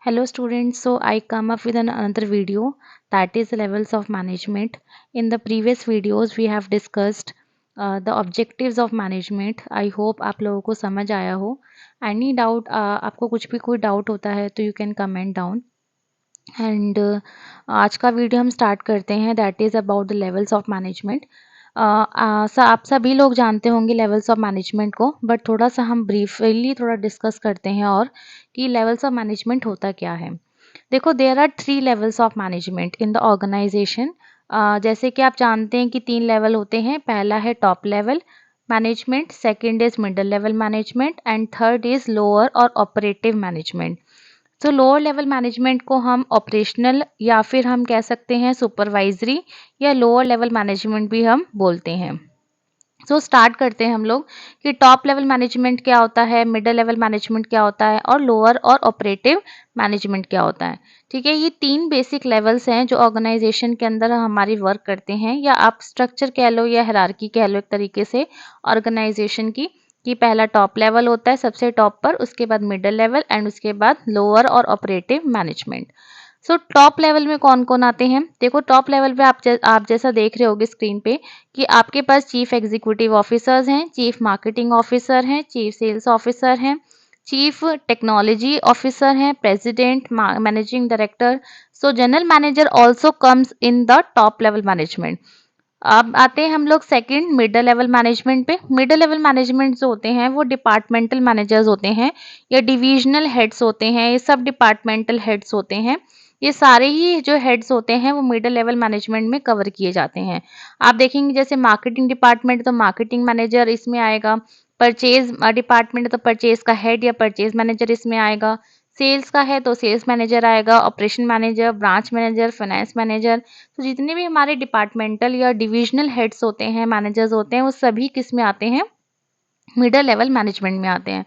Hello students, so I come up with another video that is levels of management. In the previous videos we have discussed the objectives of management. I hope आप लोगों को समझ आया हो. Any doubt आपको कुछ भी कोई डाउट होता है तो you can comment down. And आज का वीडियो हम स्टार्ट करते हैं that is about the levels of management. आप सभी लोग जानते होंगे लेवल्स ऑफ मैनेजमेंट को, बट थोड़ा सा हम ब्रीफली थोड़ा डिस्कस करते हैं और कि लेवल्स ऑफ मैनेजमेंट होता क्या है. देखो, there are 3 levels of management in the organisation. जैसे कि आप जानते हैं कि 3 लेवल होते हैं. पहला है top level management, second is middle level management and third is lower और ऑपरेटिव मैनेजमेंट. तो लोअर लेवल मैनेजमेंट को हम ऑपरेशनल या फिर हम कह सकते हैं सुपरवाइजरी या लोअर लेवल मैनेजमेंट भी हम बोलते हैं. सो स्टार्ट करते हैं हम लोग कि टॉप लेवल मैनेजमेंट क्या होता है, मिडल लेवल मैनेजमेंट क्या होता है और लोअर और ऑपरेटिव मैनेजमेंट क्या होता है. ठीक है, ये 3 बेसिक लेवल्स हैं जो ऑर्गेनाइजेशन के अंदर हमारी वर्क करते हैं, या आप स्ट्रक्चर कह लो या हायरार्की कह लो एक तरीके से ऑर्गेनाइजेशन की. कि पहला टॉप लेवल होता है सबसे टॉप पर, उसके बाद मिडल लेवल एंड उसके बाद लोअर और operative management. So top level में कौन कौन आते हैं. देखो, टॉप लेवल पे आप जैसा देख रहे होगे स्क्रीन पे कि आपके पास चीफ एग्जीक्यूटिव ऑफिसर्स हैं, चीफ मार्केटिंग ऑफिसर हैं, चीफ सेल्स ऑफिसर हैं, चीफ टेक्नोलॉजी ऑफिसर हैं, president, managing director. So general manager also comes in the top level management. अब आते हैं हम लोग सेकंड मिडल लेवल मैनेजमेंट पे. मिडल लेवल मैनेजमेंट जो होते हैं वो डिपार्टमेंटल मैनेजर्स होते हैं या डिविजनल हेड्स होते हैं, ये सब डिपार्टमेंटल हेड्स होते हैं. ये सारे ही जो हेड्स होते हैं वो मिडल लेवल मैनेजमेंट में कवर किए जाते हैं. आप देखेंगे जैसे मार्केटिंग डिपार्टमेंट तो मार्केटिंग मैनेजर इसमें आएगा, परचेज डिपार्टमेंट तो परचेज का हेड या परचेज मैनेजर इसमें आएगा, सेल्स का है तो सेल्स मैनेजर आएगा, operation manager, branch manager, finance manager. तो जितने भी हमारे डिपार्टमेंटल या डिविजनल हेड्स होते हैं, मैनेजर्स होते हैं, वो सभी किस में आते हैं, मिडल लेवल मैनेजमेंट में आते हैं.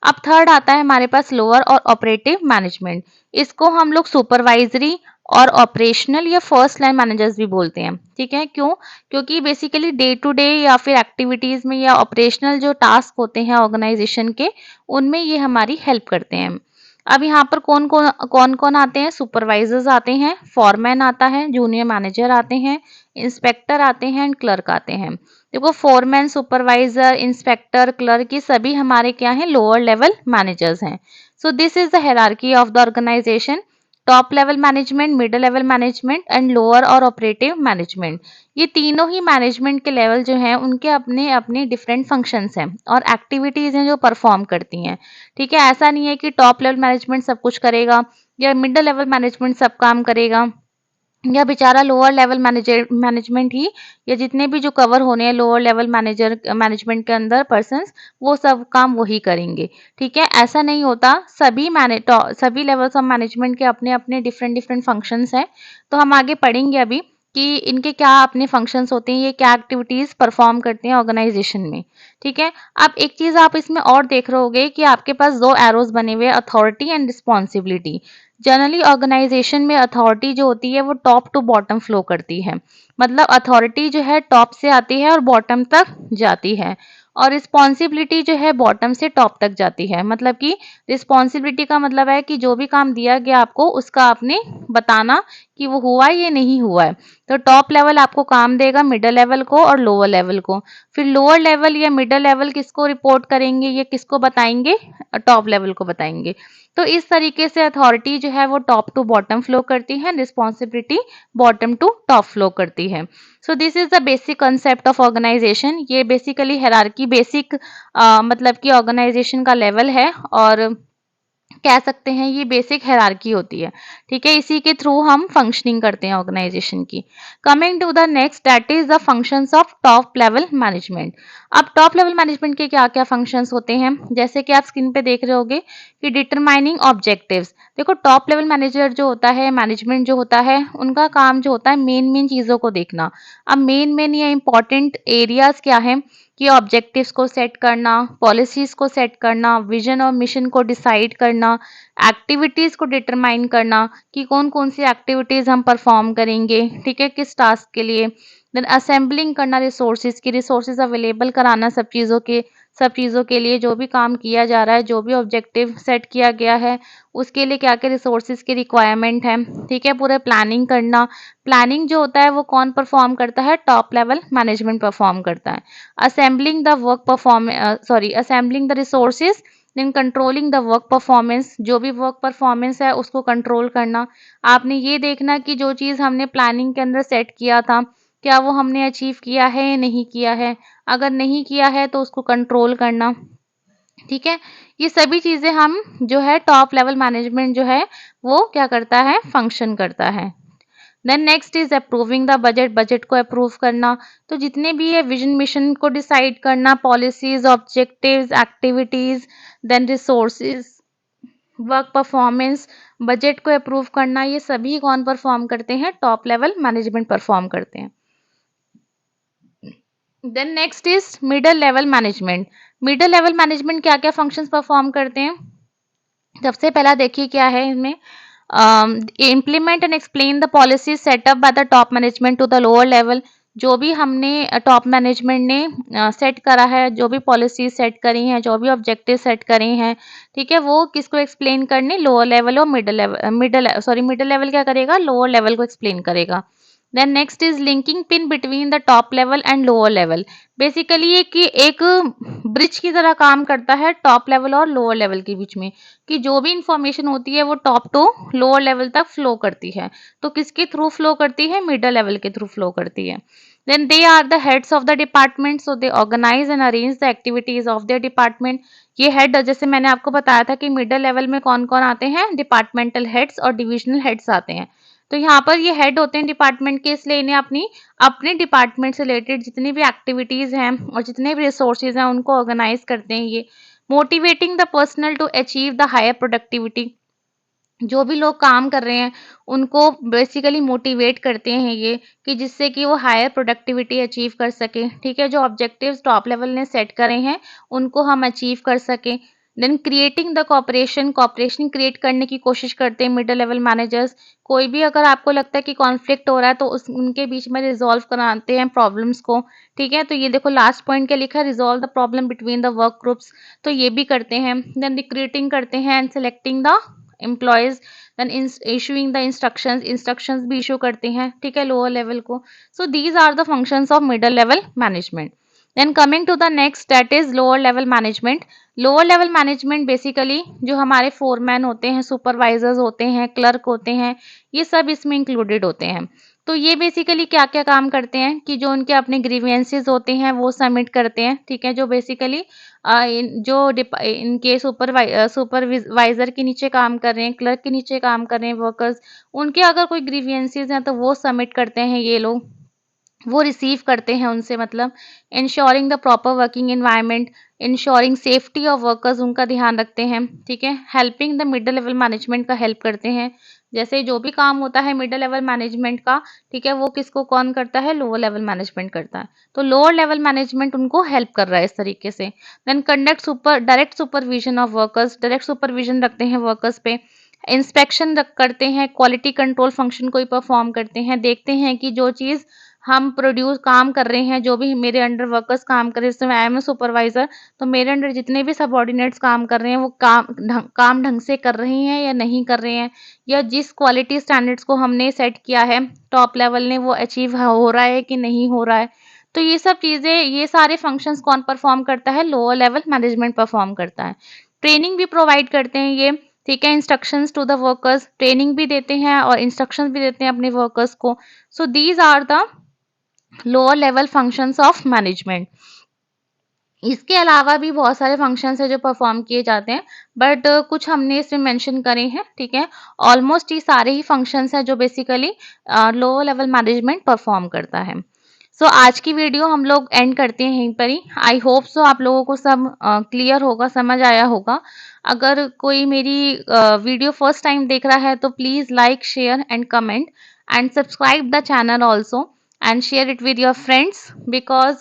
अब थर्ड आता है हमारे पास लोअर और ऑपरेटिव मैनेजमेंट. इसको हम लोग सुपरवाइजरी और ऑपरेशनल या फर्स्ट लाइन मैनेजर्स भी बोलते हैं. ठीक है, क्यों? क्योंकि बेसिकली डे टू डे या फिर एक्टिविटीज में या ऑपरेशनल जो टास्क होते हैं ऑर्गेनाइजेशन के, उनमें ये हमारी हेल्प करते हैं. अब यहाँ पर कौन कौन आते हैं. सुपरवाइजर्स आते हैं, फॉरमैन आता है, जूनियर मैनेजर आते हैं, इंस्पेक्टर आते हैं एंड क्लर्क आते हैं. देखो, फोरमैन, सुपरवाइजर, इंस्पेक्टर, क्लर्क, ये सभी हमारे क्या हैं, लोअर लेवल मैनेजर्स हैं. So this is the hierarchy of the organisation. Top level management, middle level management and lower और ऑपरेटिव मैनेजमेंट. ये तीनों ही मैनेजमेंट के लेवल जो हैं उनके अपने अपने डिफरेंट फंक्शंस हैं और एक्टिविटीज हैं जो परफॉर्म करती हैं. ठीक है, ऐसा नहीं है कि टॉप लेवल मैनेजमेंट सब कुछ करेगा या मिडिल लेवल मैनेजमेंट सब काम करेगा या बेचारा लोअर लेवल मैनेजमेंट ही, या जितने भी जो कवर होने हैं लोअर लेवल मैनेजमेंट के अंदर पर्सन्स, वो सब काम वही करेंगे. ठीक है, ऐसा नहीं होता. सभी लेवल्स ऑफ मैनेजमेंट के अपने अपने डिफरेंट डिफरेंट फंक्शंस हैं. तो हम आगे पढ़ेंगे अभी कि इनके क्या अपने फंक्शंस होते हैं, ये क्या एक्टिविटीज परफॉर्म करते हैं ऑर्गेनाइजेशन में. ठीक है, अब एक चीज आप इसमें और देख रहे होगे कि आपके पास 2 एरोज बने हुए, authority and responsibility. Generally organisation में अथॉरिटी जो होती है वो टॉप टू बॉटम फ्लो करती है. मतलब अथॉरिटी जो है टॉप से आती है और बॉटम तक जाती है, और रिस्पॉन्सिबिलिटी जो है बॉटम से टॉप तक जाती है. मतलब कि रिस्पॉन्सिबिलिटी का मतलब है कि जो भी काम दिया गया आपको उसका आपने बताना कि वो हुआ है या नहीं हुआ है. तो टॉप लेवल आपको काम देगा, मिडल लेवल को और लोअर लेवल को. फिर लोअर लेवल या मिडल लेवल किसको रिपोर्ट करेंगे, ये किसको बताएंगे, टॉप लेवल को बताएंगे. तो इस तरीके से अथॉरिटी जो है वो टॉप टू बॉटम फ्लो करती है, responsibility bottom to top flow करती है. So this is the basic concept of organisation. ये बेसिकली हायरार्की बेसिक मतलब कि ऑर्गेनाइजेशन का लेवल है और कह सकते हैं ये बेसिक हायरार्की होती है. ठीक है, इसी के थ्रू हम फंक्शनिंग करते हैं ऑर्गेनाइजेशन की. Coming to the next, that is the functions of top level management. अब टॉप लेवल मैनेजमेंट के क्या क्या फंक्शंस होते हैं, जैसे कि आप स्क्रीन पे देख रहे होगे कि डिटरमाइनिंग ऑब्जेक्टिव्स. देखो, टॉप लेवल मैनेजर जो होता है, मैनेजमेंट जो होता है, उनका काम जो होता है मेन मेन चीज़ों को देखना. अब मेन मेन या इंपॉर्टेंट एरियाज क्या है कि ऑब्जेक्टिव्स को सेट करना, पॉलिसीज को सेट करना, विजन और मिशन को डिसाइड करना, एक्टिविटीज को डिटरमाइन करना कि कौन कौन सी एक्टिविटीज हम परफॉर्म करेंगे, ठीक है, किस टास्क के लिए. देन असेंबलिंग करना रिसोर्सेज की, रिसोर्सेज अवेलेबल कराना सब चीज़ों के सब चीज़ों के लिए जो भी काम किया जा रहा है, जो भी ऑब्जेक्टिव सेट किया गया है, उसके लिए क्या-क्या रिसोर्सेज़ की रिक्वायरमेंट है, ठीक है? पूरे प्लानिंग करना, प्लानिंग जो होता है वो कौन परफॉर्म करता है? टॉप लेवल मैनेजमेंट परफॉर्म करता है। Assembling the resources, then controlling the work performance, जो भी वर्क परफॉर्मेंस है उसको कंट्रोल करना। आपने ये देखना कि जो चीज़ हमने प्लानिंग के अंदर सेट किया था, क्या वो हमने अचीव किया है या नहीं किया है? अगर नहीं किया है तो उसको कंट्रोल करना, ठीक है? ये सभी चीज़ें हम जो है टॉप लेवल मैनेजमेंट जो है वो क्या करता है? फंक्शन करता है। Then next is approving the budget, budget को अप्रूव करना। तो जितने भी है विजन मिशन को डिसाइड करना, policies, objectives, activities, then resources, work performance, budget को अप्रूव करना, ये सभी कौन परफॉर्म करते हैं? टॉप लेवल मैनेजमेंट परफॉर्म करते हैं। Then next is middle level management. Middle level management क्या क्या फंक्शंस परफॉर्म करते हैं? सबसे पहला देखिए क्या है इनमें, implement and explain the policy setup by the top management to the lower level. जो भी हमने टॉप मैनेजमेंट ने सेट करा है, जो भी पॉलिसी सेट करी हैं, जो भी ऑब्जेक्टिव सेट करे हैं, ठीक है, वो किसको एक्सप्लेन करने? लोअर लेवल और मिडल लेवल क्या करेगा? लोअर लेवल को एक्सप्लेन करेगा। Then next is linking pin between the top level and lower level. Basically ये कि एक ब्रिज की तरह काम करता है टॉप लेवल और लोअर लेवल के बीच में, कि जो भी इंफॉर्मेशन होती है वो टॉप टू लोअर लेवल तक फ्लो करती है। तो किसके थ्रू फ्लो करती है? मिडल लेवल के थ्रू फ्लो करती है। Then they are the heads of the department, so they organise and arrange the activities of their department. ये हेड, जैसे मैंने आपको बताया था कि मिडल लेवल में कौन कौन आते हैं? डिपार्टमेंटल हेड्स और डिविजनल हेड्स आते हैं। तो यहाँ पर ये हेड होते हैं डिपार्टमेंट के, इसलिए इन्हें अपनी अपने डिपार्टमेंट से रिलेटेड जितनी भी एक्टिविटीज हैं और जितने भी रिसोर्सेज हैं उनको ऑर्गेनाइज करते हैं ये। Motivating the personal to achieve the higher productivity, जो भी लोग काम कर रहे हैं उनको बेसिकली मोटिवेट करते हैं ये, कि जिससे कि वो हायर प्रोडक्टिविटी अचीव कर सके, ठीक है? जो ऑब्जेक्टिव्स टॉप लेवल ने सेट करे हैं उनको हम अचीव कर सकें। Then creating the cooperation, cooperation create करने की कोशिश करते हैं मिडिल लेवल मैनेजर्स। कोई भी अगर आपको लगता है कि कॉन्फ्लिक्ट हो रहा है तो उनके बीच में रिजॉल्व कराते हैं प्रॉब्लम्स को, ठीक है? तो ये देखो लास्ट पॉइंट क्या लिखा है? Resolve the problem between the work groups. तो ये भी करते हैं। देन रिक्रूटिंग करते हैं and selecting the employees, then issuing the instructions, instructions भी इशू करते हैं, ठीक है, लोअर लेवल को। So these are the functions of middle level management. Then coming to the next, that is lower level management. Lower level management basically जो हमारे foreman होते हैं, सुपरवाइजर्स होते हैं, क्लर्क होते हैं, ये सब इसमें इंक्लूडेड होते हैं। तो ये बेसिकली क्या क्या काम करते हैं कि जो उनके अपने ग्रीवियंसेस होते हैं वो सबमिट करते हैं, ठीक है? जो बेसिकली इनके सुपरवाइजर के नीचे काम कर रहे हैं, क्लर्क के नीचे काम कर रहे हैं वर्कर्स, उनके अगर कोई ग्रीवियंसेस हैं तो वो सबमिट करते हैं ये लोग, वो रिसीव करते हैं उनसे, मतलब ensuring the proper working environment, ensuring safety of workers, उनका ध्यान रखते हैं, ठीक है? Helping the middle level management का हेल्प करते हैं। जैसे जो भी काम होता है मिडल लेवल मैनेजमेंट का, ठीक है, वो किसको कौन करता है? लोअर लेवल मैनेजमेंट करता है। तो लोअर लेवल मैनेजमेंट उनको हेल्प कर रहा है इस तरीके से। Then conduct direct supervision of workers, direct supervision रखते हैं वर्कर्स पे। इंस्पेक्शन करते हैं, क्वालिटी कंट्रोल फंक्शन को ही परफॉर्म करते हैं, देखते हैं कि जो चीज़ हम प्रोड्यूस काम कर रहे हैं, जो भी मेरे अंडर वर्कर्स काम कर रहे हैं, जैसे आई एम ए सुपरवाइजर, तो मेरे अंडर जितने भी सबऑर्डिनेट्स काम कर रहे हैं वो काम ढंग से कर रहे हैं या नहीं कर रहे हैं, या जिस क्वालिटी स्टैंडर्ड्स को हमने सेट किया है टॉप लेवल ने वो अचीव हो रहा है कि नहीं हो रहा है। तो ये सब चीज़ें, ये सारे फंक्शंस कौन परफॉर्म करता है? लोअर लेवल मैनेजमेंट परफॉर्म करता है। ट्रेनिंग भी प्रोवाइड करते हैं ये, ठीक है? Instructions to the workers, training भी देते हैं और इंस्ट्रक्शंस भी देते हैं अपने वर्कर्स को। So these are the lower level functions of management. इसके अलावा भी बहुत सारे फंक्शंस हैं जो परफॉर्म किए जाते हैं, बट कुछ हमने इसमें मेंशन करे हैं, ठीक है? ऑलमोस्ट ये सारे ही फंक्शंस हैं जो basically lower level management perform करता है। सो आज की वीडियो हम लोग एंड करते हैं यहीं पर ही। आई होप सो आप लोगों को सब क्लियर होगा, समझ आया होगा। अगर कोई मेरी वीडियो फर्स्ट टाइम देख रहा है तो please like, share and comment and subscribe the channel also and share it with your friends, because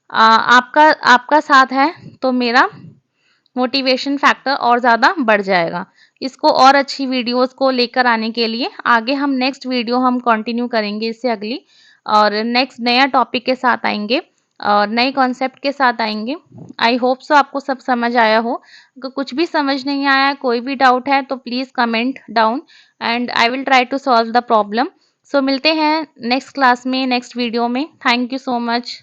आपका आपका साथ है तो मेरा मोटिवेशन फैक्टर और ज़्यादा बढ़ जाएगा। इसको और अच्छी वीडियोस को लेकर आने के लिए आगे हम नेक्स्ट वीडियो हम कंटिन्यू करेंगे इससे अगली, और नेक्स्ट नया टॉपिक के साथ आएंगे। नए कॉन्सेप्ट के साथ आएँगे। आई होप सो आपको सब समझ आया हो। अगर कुछ भी समझ नहीं आया है, कोई भी डाउट है तो please comment down and I will try to solve the problem. So मिलते हैं नेक्स्ट क्लास में, नेक्स्ट वीडियो में। Thank you so much.